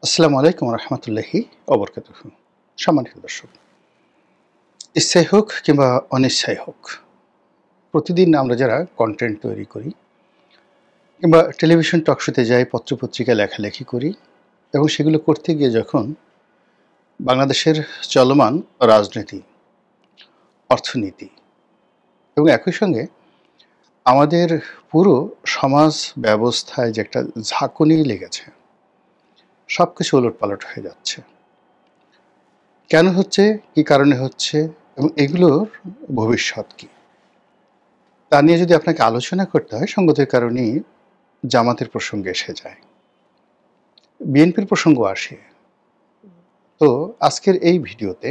আসসালামু আলাইকুম রহমতুল্লাহি অবরকাতুহু। সম্মানিত দর্শক, ইচ্ছাই হোক কিংবা অনিচ্ছাই হোক, প্রতিদিন আমরা যারা কন্টেন্ট তৈরি করি কিংবা টেলিভিশন টকশোতে যাই, পত্রপত্রিকায় লেখালেখি করি এবং সেগুলো করতে গিয়ে যখন বাংলাদেশের চলমান রাজনীতি, অর্থনীতি এবং একই সঙ্গে আমাদের পুরো সমাজ ব্যবস্থায় যে একটা ঝাঁকুনি লেগেছে, সব কিছু ওলটপালট হয়ে যাচ্ছে। কেন হচ্ছে, কী কারণে হচ্ছে এবং এগুলোর ভবিষ্যৎ কী, তা নিয়ে যদি আপনাকে আলোচনা করতে হয়, সঙ্গতির কারণেই জামাতের প্রসঙ্গে এসে যায়, বিএনপির প্রসঙ্গ আসে। তো আজকের এই ভিডিওতে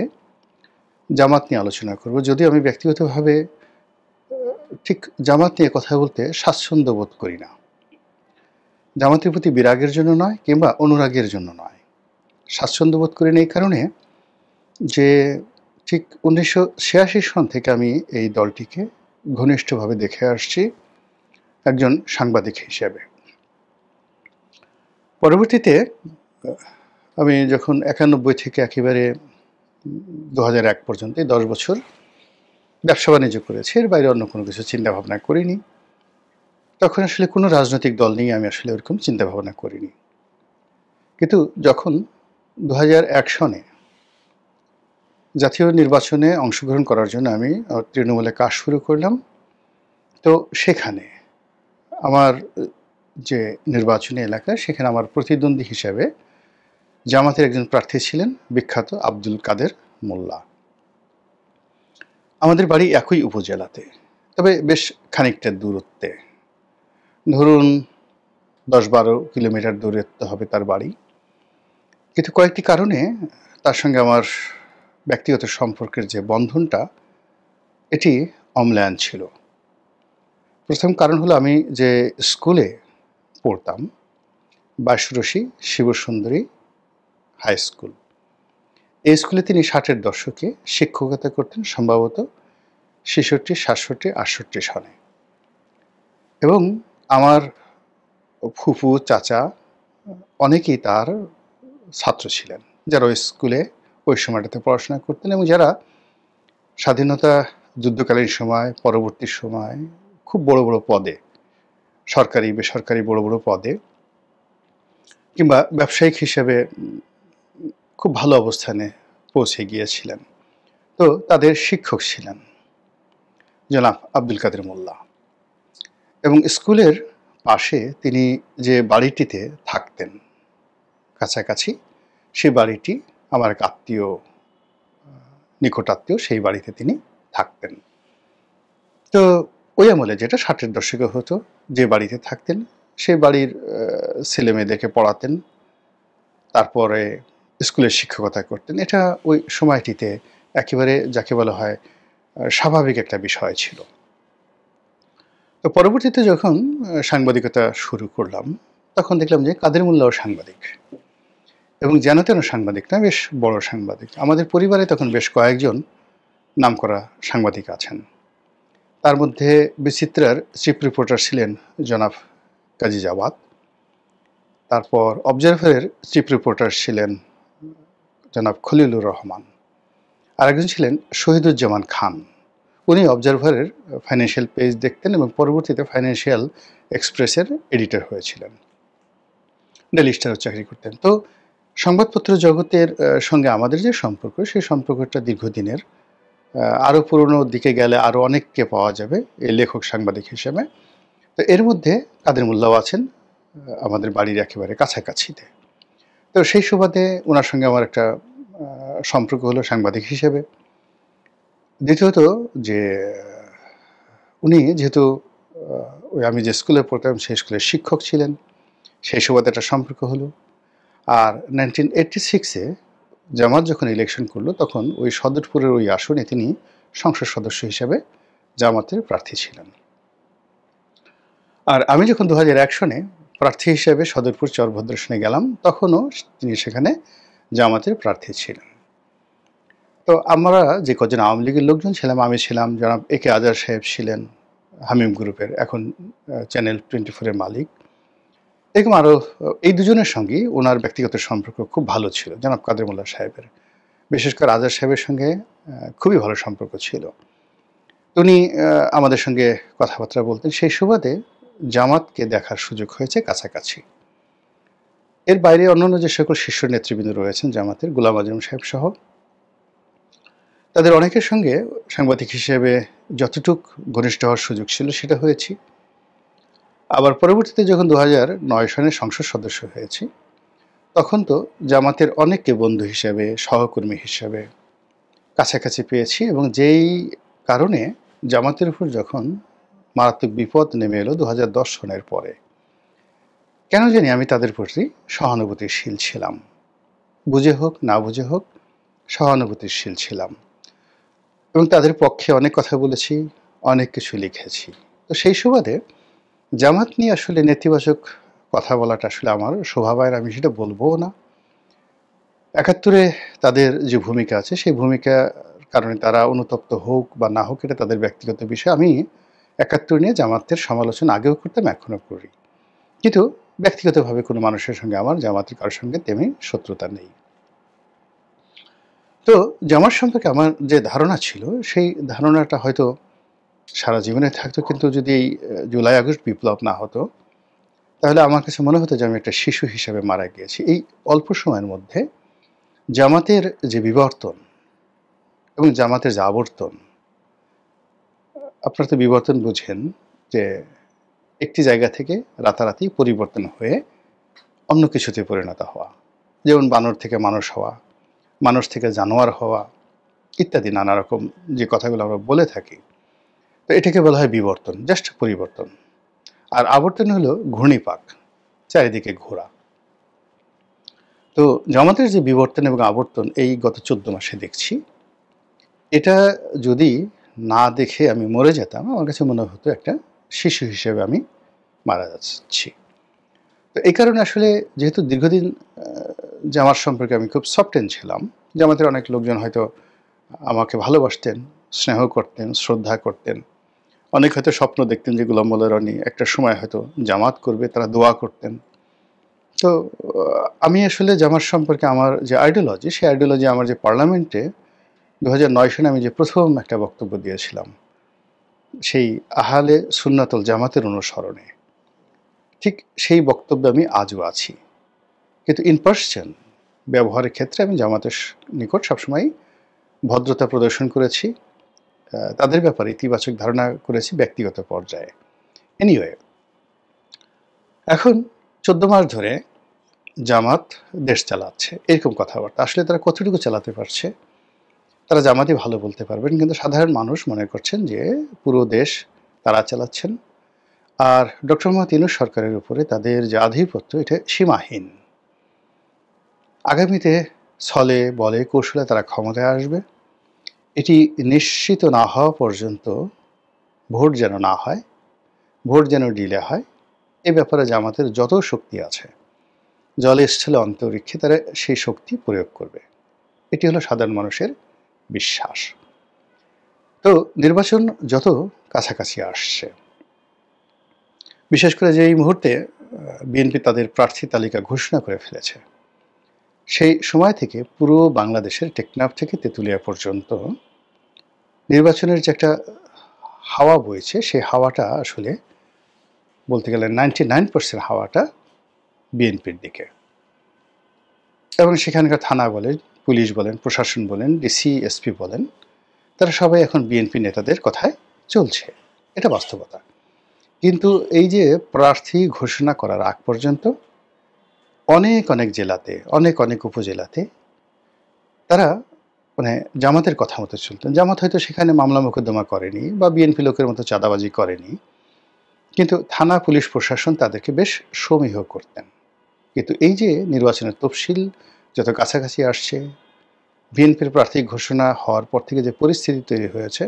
জামাত নিয়ে আলোচনা করব, যদিও আমি ব্যক্তিগতভাবে ঠিক জামাত নিয়ে কথা বলতে স্বাচ্ছন্দ্য বোধ করি না। জামাতের প্রতি বিরাগের জন্য নয় কিংবা অনুরাগের জন্য নয়, স্বাচ্ছন্দ্য বোধ করি না এই কারণে যে ঠিক 1986 সন থেকে আমি এই দলটিকে ঘনিষ্ঠভাবে দেখে আসছি একজন সাংবাদিক হিসেবে। পরবর্তীতে আমি যখন 91 থেকে একেবারে 2001 পর্যন্ত 10 বছর ব্যবসা বাণিজ্য করেছি, এর বাইরে অন্য কোনো কিছু চিন্তা ভাবনা করিনি। তখন আসলে কোনো রাজনৈতিক দল নিয়ে আমি আসলে ওরকম চিন্তা ভাবনা করিনি। কিন্তু যখন 2001 সনে জাতীয় নির্বাচনে অংশগ্রহণ করার জন্য আমি তৃণমূলে কাজ শুরু করলাম, তো সেখানে আমার যে নির্বাচনী এলাকা, সেখানে আমার প্রতিদ্বন্দ্বী হিসেবে জামাতের একজন প্রার্থী ছিলেন বিখ্যাত আব্দুল কাদের মোল্লা। আমাদের বাড়ি একই উপজেলাতে, তবে বেশ খানিকটা দূরত্বে, ধরুন 10-12 কিলোমিটার দূরত্ব হবে তার বাড়ি। কিন্তু কয়েকটি কারণে তার সঙ্গে আমার ব্যক্তিগত সম্পর্কের যে বন্ধনটা, এটি অম্লান ছিল। প্রথম কারণ হলো, আমি যে স্কুলে পড়তাম, বাইশরশি শিবসুন্দরী হাই স্কুল, এই স্কুলে তিনি 60-এর দশকে শিক্ষকতা করতেন, সম্ভবত 66, 67, 68 সনে। এবং আমার ফুফু, চাচা অনেকেই তার ছাত্র ছিলেন, যারা ওই স্কুলে ওই সময়টাতে পড়াশোনা করতেন এবং যারা স্বাধীনতা যুদ্ধকালীন সময়, পরবর্তী সময় খুব বড় বড় পদে, সরকারি বেসরকারি বড় বড় পদে কিংবা ব্যবসায়িক হিসেবে খুব ভালো অবস্থানে পৌঁছে গিয়েছিলেন। তো তাদের শিক্ষক ছিলেন জনাব আব্দুল কাদের মোল্লা। এবং স্কুলের পাশে তিনি যে বাড়িটিতে থাকতেন কাছাকাছি, সেই বাড়িটি আমার এক আত্মীয়, নিকটাত্মীয়, সেই বাড়িতে তিনি থাকতেন। তো ওই আমলে, যেটা 60-এর দশকে হতো, যে বাড়িতে থাকতেন সেই বাড়ির ছেলে মেয়েদেরকে পড়াতেন, তারপরে স্কুলের শিক্ষকতা করতেন। এটা ওই সময়টিতে একেবারে যাকে বলা হয় স্বাভাবিক একটা বিষয় ছিল। তো পরবর্তীতে যখন সাংবাদিকতা শুরু করলাম, তখন দেখলাম যে কাদের মোল্লাও সাংবাদিক, এবং যেন তেন সাংবাদিক না, বেশ বড় সাংবাদিক। আমাদের পরিবারে তখন বেশ কয়েকজন নামকরা সাংবাদিক আছেন। তার মধ্যে বিচিত্রার চিফ রিপোর্টার ছিলেন জনাব কাজী জাওয়াদ, তারপর অবজারভারের চিফ রিপোর্টার ছিলেন জনাব খলিলুর রহমান, আরেকজন ছিলেন শহীদুজ্জামান খান। উনি অবজারভারের ফাইন্যান্সিয়াল পেজ দেখতেন এবং পরবর্তীতে ফাইন্যান্সিয়াল এক্সপ্রেসের এডিটর হয়েছিলেন, ডেইলি স্টারও চাকরি করতেন। তো সংবাদপত্র জগতের সঙ্গে আমাদের যে সম্পর্ক, সেই সম্পর্কটা দীর্ঘদিনের। আরও পুরনো দিকে গেলে আরও অনেককে পাওয়া যাবে এই লেখক সাংবাদিক হিসেবে। তো এর মধ্যে কাদের মোল্লাও আছেন আমাদের বাড়ির একেবারে কাছাকাছিতে। তো সেই সুবাদে ওনার সঙ্গে আমার একটা সম্পর্ক হলো সাংবাদিক হিসেবে। দ্বিতীয়ত যে উনি যেহেতু ওই আমি যে স্কুলে পড়তাম সেই স্কুলের শিক্ষক ছিলেন, সেই সুবাদে একটা সম্পর্ক হলো। আর 1986-এ জামাত যখন ইলেকশন করলো, তখন ওই সদরপুরের ওই আসনে তিনি সংসদ সদস্য হিসেবে জামাতের প্রার্থী ছিলেন। আর আমি যখন 2001 সনে প্রার্থী হিসেবে সদরপুর চরভদ্রেশনে গেলাম, তখনও তিনি সেখানে জামাতের প্রার্থী ছিলেন। তো আমরা যে কজন আওয়ামী লীগের লোকজন ছিলাম, আমি ছিলাম, জনাব এ কে আজাদ সাহেব ছিলেন হামিম গ্রুপের, এখন চ্যানেল 24-এর মালিক, এরকম আরও এই দুজনের সঙ্গেই ওনার ব্যক্তিগত সম্পর্ক খুব ভালো ছিল জনাব কাদের মোল্লা সাহেবের। বিশেষ করে আজাদ সাহেবের সঙ্গে খুবই ভালো সম্পর্ক ছিল। উনি আমাদের সঙ্গে কথাবার্তা বলতেন। সেই সুবাদে জামাতকে দেখার সুযোগ হয়েছে কাছাকাছি। এর বাইরে অন্যান্য যে সকল শীর্ষ নেতৃবৃন্দ রয়েছেন জামাতের, গোলাম আজম সাহেব সহ, তাদের অনেকের সঙ্গে সাংবাদিক হিসেবে যতটুক ঘনিষ্ঠ হওয়ার সুযোগ ছিল সেটা হয়েছি। আবার পরবর্তীতে যখন 2009 সনে সংসদ সদস্য হয়েছি, তখন তো জামাতের অনেককে বন্ধু হিসেবে, সহকর্মী হিসেবে কাছাকাছি পেয়েছি, এবং যেই কারণে জামাতের উপর যখন মারাত্মক বিপদ নেমে এলো 2010 সনের পরে, কেন জানি আমি তাদের প্রতি সহানুভূতিশীল ছিলাম। বুঝে হোক না বুঝে হোক সহানুভূতিশীল ছিলাম, এবং তাদের পক্ষে অনেক কথা বলেছি, অনেক কিছু লিখেছি। তো সেই সুবাদে জামাত নিয়ে আসলে নেতিবাচক কথা বলাটা আসলে আমার শোভাবায়, আমি সেটা বলবো না। 71-এ তাদের যে ভূমিকা আছে সেই ভূমিকার কারণে তারা অনুতপ্ত হোক বা না হোক এটা তাদের ব্যক্তিগত বিষয়। আমি 71 নিয়ে জামাতের সমালোচনা আগেও করতাম, এখনও করি, কিন্তু ব্যক্তিগতভাবে কোনো মানুষের সঙ্গে আমার জামাতের কারোর সঙ্গে তেমনি শত্রুতা নেই। তো জামাত সম্পর্কে আমার যে ধারণা ছিল সেই ধারণাটা হয়তো সারা জীবনে থাকতো, কিন্তু যদি এই জুলাই আগস্ট বিপ্লব না হতো তাহলে আমার কাছে মনে হতো যে আমি একটা শিশু হিসেবে মারা গিয়েছি। এই অল্প সময়ের মধ্যে জামাতের যে বিবর্তন এবং জামাতের যে আবর্তন, আপনারা তো বিবর্তন বুঝেন, যে একটি জায়গা থেকে রাতারাতি পরিবর্তন হয়ে অন্য কিছুতে পরিণত হওয়া, যেমন বানর থেকে মানুষ হওয়া, মানুষ থেকে জানোয়ার হওয়া ইত্যাদি নানা রকম যে কথাগুলো আমরা বলে থাকি। তো এটাকে বলা হয় বিবর্তন, জাস্ট পরিবর্তন। আর আবর্তন হলো ঘূর্ণিপাক, চারিদিকে ঘোরা। তো জামাতের যে বিবর্তন এবং আবর্তন এই গত 14 মাসে দেখছি, এটা যদি না দেখে আমি মরে যেতাম, আমার কাছে মনে হতো একটা শিশু হিসেবে আমি মারা যাচ্ছি। তো এই কারণে আসলে যেহেতু দীর্ঘদিন জামাত সম্পর্কে আমি খুব সফটেন ছিলাম, জামাতের অনেক লোকজন হয়তো আমাকে ভালোবাসতেন, স্নেহ করতেন, শ্রদ্ধা করতেন, অনেক হয়তো স্বপ্ন দেখতেন যে গোলাম মোল্লা রনি একটা সময় হয়তো জামাত করবে, তারা দোয়া করতেন। তো আমি আসলে জামাত সম্পর্কে আমার যে আইডিওলজি, সেই আইডিওলজি আমার যে পার্লামেন্টে 2009 সনে আমি যে প্রথম একটা বক্তব্য দিয়েছিলাম, সেই আহলে সুন্নাতুল জামাতের অনুসরণে, ঠিক সেই বক্তব্যে আমি আজও আছি। কিন্তু ইন পার্সন ব্যবহারের ক্ষেত্রে আমি জামাতের নিকট সবসময় ভদ্রতা প্রদর্শন করেছি, তাদের ব্যাপারে ইতিবাচক ধারণা করেছি ব্যক্তিগত পর্যায়ে। এনিওয়ে, এখন 14 মাস ধরে জামাত দেশ চালাচ্ছে, এরকম কথাবার্তা। আসলে তারা কতটুকু চালাতে পারছে, তারা জামাতই ভালো বলতে পারবেন, কিন্তু সাধারণ মানুষ মনে করছেন যে পুরো দেশ তারা চালাচ্ছেন। আর ডক্টর মোহাম্মদ ইউনূস সরকারের উপরে তাদের যে আধিপত্য, এটা সীমাহীন। আগামীতে ছলে বলে কৌশলে তারা ক্ষমতায় আসবে, এটি নিশ্চিত না হওয়া পর্যন্ত ভোট যেন না হয়, ভোট যেন ডিলে হয়, এ ব্যাপারে জামাতের যত শক্তি আছে জলে স্থলে অন্তরিক্ষে তারা সেই শক্তি প্রয়োগ করবে। এটি হলো সাধারণ মানুষের বিশ্বাস। তো নির্বাচন যত কাছাকাছি আসছে, বিশেষ করে যে এই মুহূর্তে বিএনপি তাদের প্রার্থী তালিকা ঘোষণা করে ফেলেছে, সেই সময় থেকে পুরো বাংলাদেশের টেকনাফ থেকে তেঁতুলিয়া পর্যন্ত নির্বাচনের যে একটা হাওয়া বইছে, সেই হাওয়াটা আসলে বলতে গেলে 99% হাওয়াটা বিএনপির দিকে। এবং সেখানকার থানা বলেন, পুলিশ বলেন, প্রশাসন বলেন, ডিসি এসপি বলেন, তারা সবাই এখন বিএনপি নেতাদের কথায় চলছে, এটা বাস্তবতা। কিন্তু এই যে প্রার্থী ঘোষণা করার আগ পর্যন্ত অনেক অনেক জেলাতে, অনেক অনেক উপজেলাতে তারা মানে জামাতের কথা মতো চলতেন। জামাত হয়তো সেখানে মামলা মোকদ্দমা করেনি বা বিএনপি লোকের মতো চাঁদাবাজি করেনি, কিন্তু থানা পুলিশ প্রশাসন তাদেরকে বেশ সমীহ করতেন। কিন্তু এই যে নির্বাচনের তফসিল যত কাছাকাছি আসছে, বিএনপির প্রার্থী ঘোষণা হওয়ার পর থেকে যে পরিস্থিতি তৈরি হয়েছে,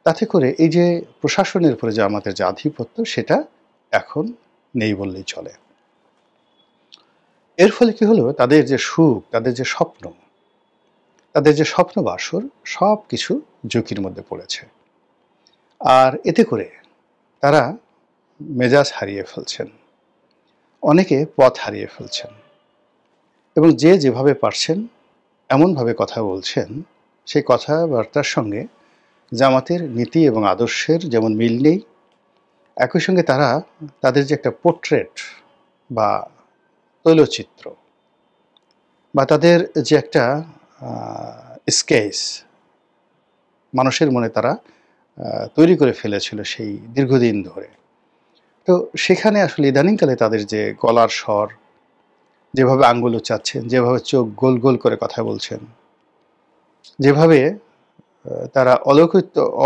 তাতে করে এই যে প্রশাসনের উপরে যে আমাদের যে আধিপত্য, সেটা এখন নেই বললেই চলে। এর ফলে কি হলো, তাদের যে সুখ, তাদের যে স্বপ্ন, তাদের যে স্বপ্ন বাসর, সব কিছু ঝুঁকির মধ্যে পড়েছে। আর এতে করে তারা মেজাজ হারিয়ে ফেলছেন। অনেকে পথ হারিয়ে ফেলছেন এবং যে যেভাবে পারছেন এমনভাবে কথা বলছেন, সেই কথাবার্তার সঙ্গে জামাতের নীতি এবং আদর্শের যেমন মিল নেই, একই সঙ্গে তারা তাদের যে একটা পোর্ট্রেট বা তৈলচিত্র বা তাদের যে একটা স্কেচ মানুষের মনে তারা তৈরি করে ফেলেছিল সেই দীর্ঘদিন ধরে, তো সেখানে আসলে ইদানিংকালে তাদের যে গলার স্বর, যেভাবে আঙ্গুল উচ্চাচ্ছেন, যেভাবে চোখ গোল গোল করে কথা বলছেন, যেভাবে তারা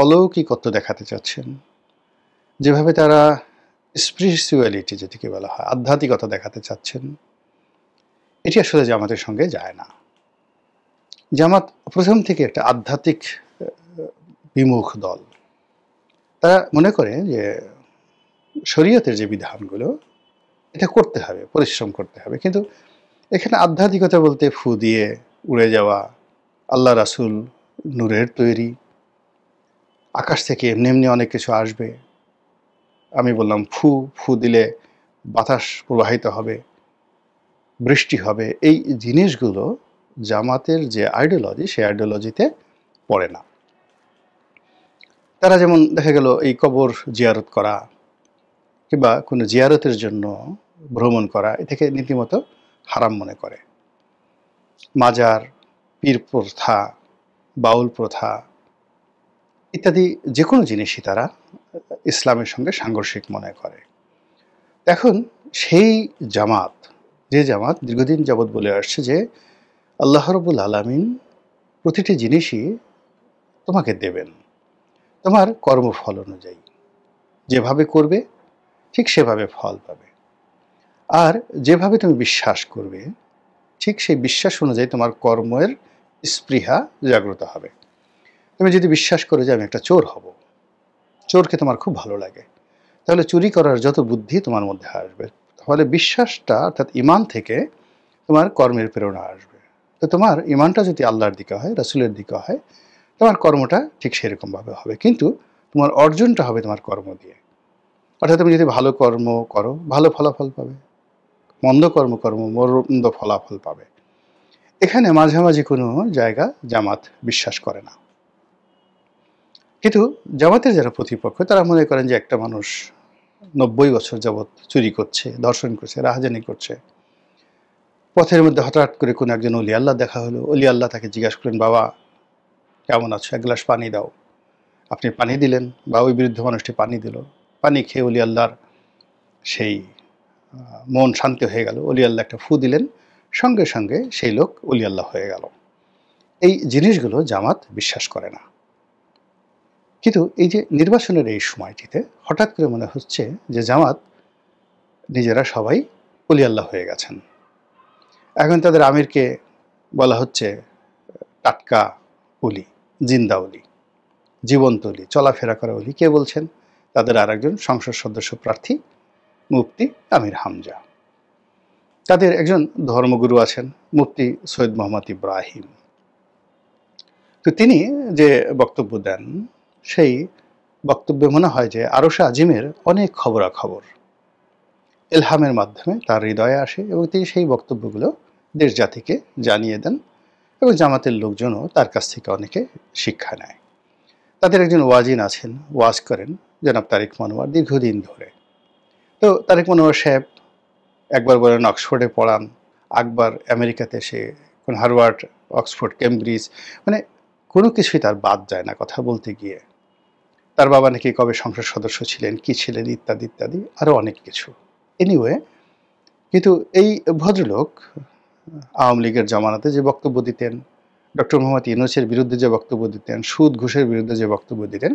অলৌকিকত্ব দেখাতে চাচ্ছেন, যেভাবে তারা স্পিরিচুয়ালিটি যেটিকে বলা হয়, আধ্যাত্মিকতা দেখাতে চাচ্ছেন, এটি আসলে জামাতের সঙ্গে যায় না। জামাত প্রথম থেকে একটা আধ্যাত্মিক বিমুখ দল। তারা মনে করে যে শরীয়তের যে বিধানগুলো এটা করতে হবে, পরিশ্রম করতে হবে, কিন্তু এখানে আধ্যাত্মিকতা বলতে ফু দিয়ে উড়ে যাওয়া, আল্লাহ রাসূল নূরের তৈরি, আকাশ থেকে এমনি এমনি অনেক কিছু আসবে, আমি বললাম ফু দিলে বাতাস প্রবাহিত হবে, বৃষ্টি হবে, এই জিনিসগুলো জামাতের যে আইডিওলজি সেই আইডিওলজিতে পড়ে না। তারা যেমন দেখা গেল এই কবর জিয়ারত করা কিংবা কোনো জিয়ারতের জন্য ভ্রমণ করা এটাকে রীতিমতো হারাম মনে করে। মাজার, পীর প্রথা, বাউল প্রথা ইত্যাদি যে কোনো জিনিসই তারা ইসলামের সঙ্গে সাংঘর্ষিক মনে করে। এখন সেই জামাত, যে জামাত দীর্ঘদিন যাবৎ বলে আসছে যে আল্লাহ রাব্বুল আলামিন প্রতিটি জিনিসই তোমাকে দেবেন তোমার কর্মফল অনুযায়ী, যেভাবে করবে ঠিক সেভাবে ফল পাবে, আর যেভাবে তুমি বিশ্বাস করবে ঠিক সেই বিশ্বাস অনুযায়ী তোমার কর্মের স্পৃহা জাগ্রত হবে। তুমি যদি বিশ্বাস করো যে আমি একটা চোর হব, চোরকে তোমার খুব ভালো লাগে, তাহলে চুরি করার যত বুদ্ধি তোমার মধ্যে আসবে। তাহলে বিশ্বাসটা অর্থাৎ ঈমান থেকে তোমার কর্মের প্রেরণা আসবে। তো তোমার ঈমানটা যদি আল্লাহর দিকে হয়, রাসূলের দিকে হয়, তোমার কর্মটা ঠিক সেরকমভাবে হবে, কিন্তু তোমার অর্জনটা হবে তোমার কর্ম দিয়ে। অর্থাৎ তুমি যদি ভালো কর্ম করো ভালো ফলাফল পাবে, মন্দ কর্ম মন্দ ফলাফল পাবে। এখানে মাঝামাঝি কোনো জায়গা জামাত বিশ্বাস করে না। কিন্তু জামাতের যারা প্রতিপক্ষ তারা মনে করেন যে একটা মানুষ ৯০ বছর যাবৎ চুরি করছে, ধর্ষণ করছে, রাহাজানি করছে, পথের মধ্যে হঠাৎ করে কোনো একজন অলি আল্লাহ দেখা হলো, অলি আল্লাহ তাকে জিজ্ঞাসা করলেন, বাবা কেমন আছো, এক গ্লাস পানি দাও। আপনি পানি দিলেন বা ওই বৃদ্ধ মানুষটি পানি দিল, পানি খেয়ে অলি আল্লাহর সেই মন শান্ত হয়ে গেল, অলি আল্লাহ একটা ফু দিলেন, সঙ্গে সঙ্গে সেই লোক অলি আল্লাহ হয়ে গেল। এই জিনিসগুলো জামাত বিশ্বাস করে না। কিন্তু এই যে নির্বাচনের এই সময়টিতে হঠাৎ করে মনে হচ্ছে যে জামাত নিজেরা সবাই অলি আল্লাহ হয়ে গেছেন। এখন তাদের আমিরকে বলা হচ্ছে টাটকা অলি, জিন্দা অলি, জীবন্ত অলি, চলাফেরা করা অলি। কে বলছেন? তাদের আর একজন সংসদ সদস্য প্রার্থী মুফতি আমির হামজা। তাদের একজন ধর্মগুরু আছেন মুফতি সৈয়দ মোহাম্মদ ইব্রাহিম। তো তিনি যে বক্তব্য দেন সেই বক্তব্যে মনে হয় যে আরশে আজিমের অনেক খবরাখবর ইলহামের মাধ্যমে তার হৃদয়ে আসে এবং তিনি সেই বক্তব্যগুলো দেশ জাতিকে জানিয়ে দেন এবং জামাতের লোকজনও তার কাছ থেকে অনেকে শিক্ষা নেয়। তাদের একজন ওয়াজিন আছেন, ওয়াজ করেন, জনাব তারিক মনোয়ার, দীর্ঘদিন ধরে। তো তারিক মনোয়ার সাহেব একবার বলেন অক্সফোর্ডে পড়ান, একবার আমেরিকাতে এসে কোন হার্ভার্ড, অক্সফোর্ড, কেমব্রিজ, মানে কোনো কিছুই তার বাদ যায় না কথা বলতে গিয়ে। তার বাবা নাকি কবে সংসদ সদস্য ছিলেন, কি ছিলেন, ইত্যাদি ইত্যাদি আরও অনেক কিছু। এনিওয়ে, কিন্তু এই ভদ্রলোক আওয়ামী লীগের জামানাতে যে বক্তব্য দিতেন, ডক্টর মোহাম্মদ ইউনূসের বিরুদ্ধে যে বক্তব্য দিতেন, সুদ ঘুষের বিরুদ্ধে যে বক্তব্য দিতেন,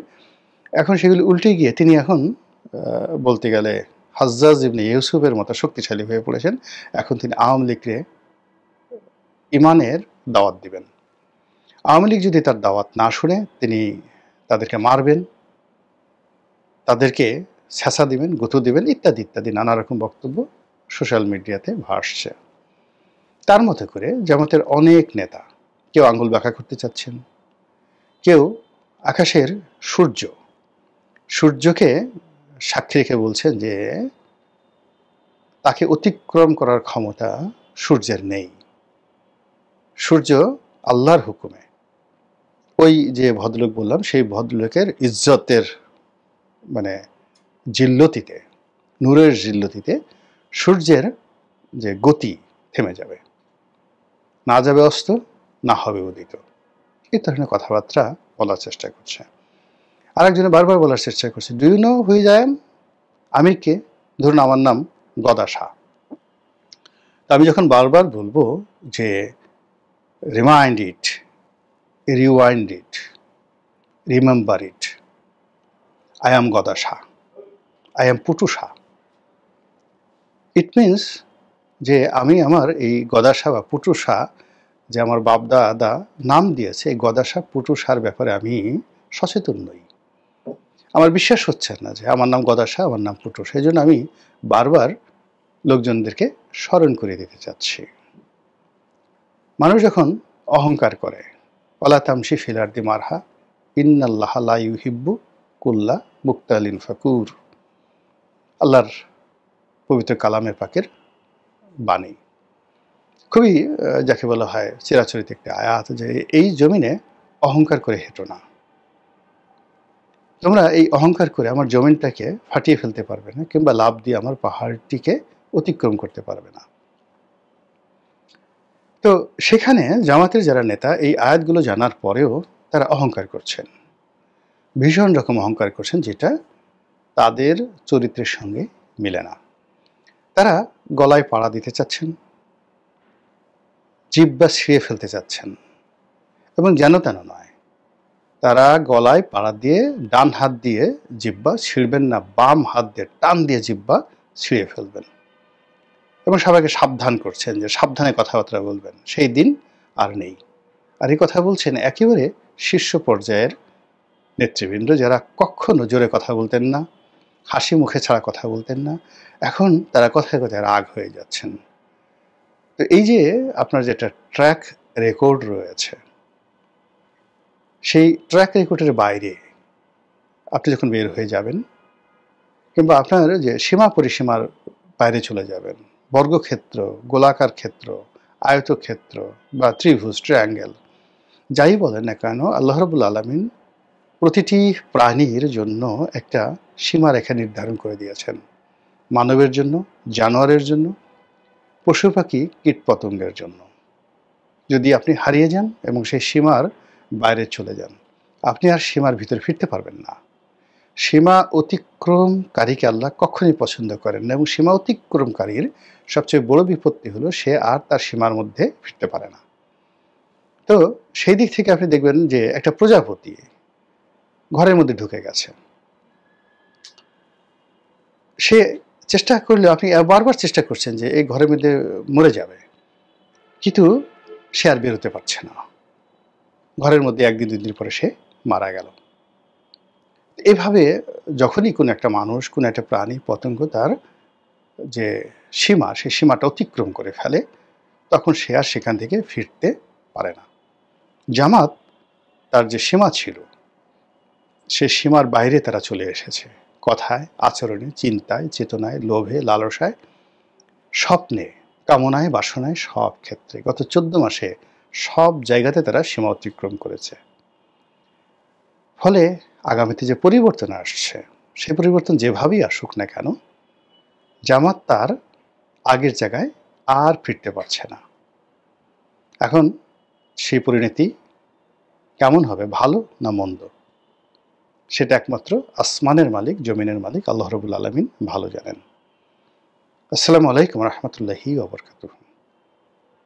এখন সেগুলি উল্টে গিয়ে তিনি এখন বলতে গেলে হাজ্জাজ ইবনে ইউসুফের মতো শক্তিশালী হয়ে পড়েছেন। এখন তিনি আওয়ামী লীগকে ইমানের দাওয়াত দিবেন। আওয়ামী লীগ যদি তার দাওয়াত না শুনে তিনি তাদেরকে মারবেন, তাদেরকে ছ্যাঁচা দিবেন, গুঁতো দিবেন, ইত্যাদি ইত্যাদি নানা রকম বক্তব্য সোশ্যাল মিডিয়াতে ভাসছে। তার মতো করে জামাতের অনেক নেতা কেউ আঙ্গুল বাঁকা করতে চাচ্ছেন, কেউ আকাশের সূর্যকে সাক্ষী রেখে বলছেন যে তাকে অতিক্রম করার ক্ষমতা সূর্যের নেই। সূর্য আল্লাহর হুকুমে, ওই যে ভদ্রলোক বললাম সেই ভদ্রলোকের ইজ্জতের মানে জিল্লতিতে, নূরের জিল্লতিতে সূর্যের যে গতি থেমে যাবে, না যাবে অস্ত, না হবে উদিত। এই ধরনের কথাবার্তা বলার চেষ্টা করছে। আরেকজনে বারবার বলার চেষ্টা করছে, do you know who I am? আমি কে? ধরুন আমার নাম গদা শাহ। আমি যখন বারবার বলবো যে remind it, rewind it, remember it, I am গদা Shah, I am Putu Shah, it means যে আমি আমার এই গদা শাহ বা পুটু শাহ, যে আমার বাপ দাদা নাম দিয়েছে, এই গদা শাহ পুটু শাহর ব্যাপারে আমি সচেতন নই। আমার বিশ্বাস হচ্ছে না যে আমার নাম গদা শাহ, আমার নাম পুটু। সেই জন্য আমি বারবার লোকজনদেরকে স্মরণ করে দিতে চাচ্ছি। মানুষ যখন অহংকার করে, ওয়ালা তামশি ফিল আরদি মারহা ইন্নাল্লাহা লা ইউহিব্বু কুল্লা মুক্তালিন ফাকুর, আল্লাহর পবিত্র কালামে পাকের বাণী। খুবই যাকে বলা হয় চিরাচরিত একটি আয়াত, যে এই জমিনে অহংকার করে হেঁটো না। তোমরা এই অহংকার করে আমার জমিনটাকে ফাটিয়ে ফেলতে পারবে না, কিংবা লাভ দিয়ে আমার পাহাড়টিকে অতিক্রম করতে পারবে না। তো সেখানে জামাতের যারা নেতা এই আয়াতগুলো জানার পরেও তারা অহংকার করছেন, ভীষণ রকম অহংকার করছেন, যেটা তাদের চরিত্রের সঙ্গে মিলে না। তারা গলায় পাড়া দিতে চাচ্ছেন, জিহ্বা ছিঁড়ে ফেলতে চাচ্ছেন, এবং যেন তেন নয়। তারা গলায় পাড়া দিয়ে ডান হাত দিয়ে জিহ্বা ছিঁড়বেন না, বাম হাত দিয়ে টান দিয়ে জিহ্বা ছিঁড়ে ফেলবেন, এবং সবাইকে সাবধান করছেন যে সাবধানে কথাবার্তা বলবেন, সেই দিন আর নেই। আর এই কথা বলছেন একেবারে শীর্ষ পর্যায়ের নেতৃবৃন্দ, যারা কখনো জোরে কথা বলতেন না, হাসি মুখে ছাড়া কথা বলতেন না, এখন তারা কথায় কথায় রাগ হয়ে যাচ্ছেন। তো এই যে আপনার যেটা ট্র্যাক রেকর্ড রয়েছে, সেই ট্র্যাক রেকর্ডের বাইরে আপনি যখন বের হয়ে যাবেন, কিংবা আপনার যে সীমা পরিসীমার বাইরে চলে যাবেন, বর্গক্ষেত্র, গোলাকার ক্ষেত্র, আয়তক্ষেত্র বা ত্রিভুজ, ট্রায়াঙ্গেল, যাই বলেন না কেন, আল্লাহ রাব্বুল আলামিন প্রতিটি প্রাণীর জন্য একটা সীমারেখা নির্ধারণ করে দিয়েছেন। মানবের জন্য, জানোয়ারের জন্য, পশু পাখি, কীটপতঙ্গের জন্য। যদি আপনি হারিয়ে যান এবং সেই সীমার বাইরে চলে যান, আপনি আর সীমার ভিতরে ফিরতে পারবেন না। সীমা অতিক্রমকারীকে আল্লাহ কখনোই পছন্দ করেন না, এবং সীমা অতিক্রমকারীর সবচেয়ে বড় বিপত্তি হলো সে আর তার সীমার মধ্যে ফিরতে পারে না। তো সেই দিক থেকে আপনি দেখবেন যে একটা প্রজাপতি ঘরের মধ্যে ঢুকে গেছে, সে চেষ্টা করলে, আপনি বারবার চেষ্টা করছেন যে এই ঘরের মধ্যে মরে যাবে, কিন্তু সে আর বেরোতে পারছে না। ঘরের মধ্যে একদিন দুদিন পরে সে মারা গেল। এভাবে যখনই কোনো একটা মানুষ, কোনো একটা প্রাণী, পতঙ্গ তার যে সীমা, সেই সীমাটা অতিক্রম করে ফেলে, তখন সে আর সেখান থেকে ফিরতে পারে না। জামাত তার যে সীমা ছিল, সে সীমার বাইরে তারা চলে এসেছে, কথায়, আচরণে, চিন্তায়, চেতনায়, লোভে, লালসায়, স্বপ্নে, কামনায়, বাসনায়, সব ক্ষেত্রে গত 14 মাসে সব জায়গাতে তারা সীমা অতিক্রম করেছে। ফলে আগামীতে যে পরিবর্তন আসছে, সে পরিবর্তন যেভাবেই আসুক না কেন, জামাত তার আগের জায়গায় আর ফিরতে পারছে না। এখন সেই পরিণতি কেমন হবে, ভালো না মন্দ, সেটা একমাত্র আসমানের মালিক, জমিনের মালিক আল্লাহ রাব্বুল আলামিন ভালো জানেন। আসসালামু আলাইকুম ওয়া রাহমাতুল্লাহি ওয়া বারাকাতুহু।